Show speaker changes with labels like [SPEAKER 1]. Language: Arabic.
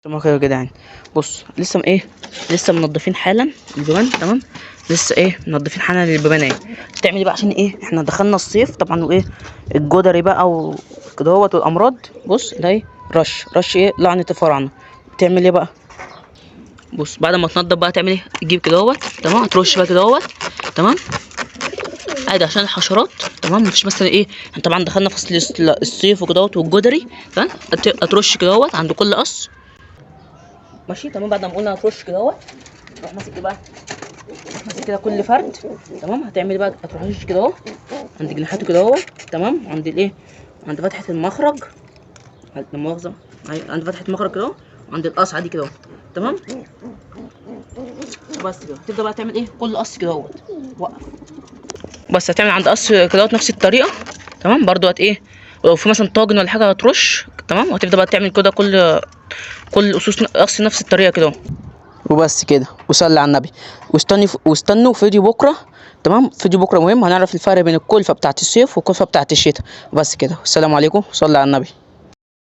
[SPEAKER 1] تمام كده يا جدعان. بص لسه منضفين حالا البيبان. تمام، لسه منضفين حالا البيبان تعمل ايه بقى عشان احنا دخلنا الصيف طبعا الجدري بقى وكده والامراض. بص ده رش لعنة الفراعنه. تعمل ايه بقى؟ بص بعد ما تنضف بقى تعمل ايه؟ تجيب كده تمام، هترش بقى كده تمام عادي عشان الحشرات. تمام، مفيش مثلا احنا طبعا دخلنا فصل الصيف وكده والجدري. تمام، هترش كده عند كل قص. ماشي تمام. بعد ما قلنا هترش كده تروح ماسك بقى، ماسك كده كل فرد. تمام، هتعمل بقى هتروح رش كده عند جناحاته كده تمام، عند عند فتحه المخرج. لا مؤاخذه، عند فتحه المخرج كده وعند القصعه دي كده. تمام، بس كده تبدا بقى تعمل كل قص كده وقف. بس هتعمل عند قص كده نفس الطريقه. تمام، برضو لو في مثلا طاجن ولا حاجه هترش. تمام، وهتبدا بقى تعمل كده كل قص نفس الطريقه كده وبس كده. وصلي على النبي واستنوا فيديو بكره. تمام، فيديو بكره مهم، هنعرف الفرق بين الكلفه بتاعت الصيف والكلفه بتاعت الشتاء. بس كده، السلام عليكم، صلي على النبي.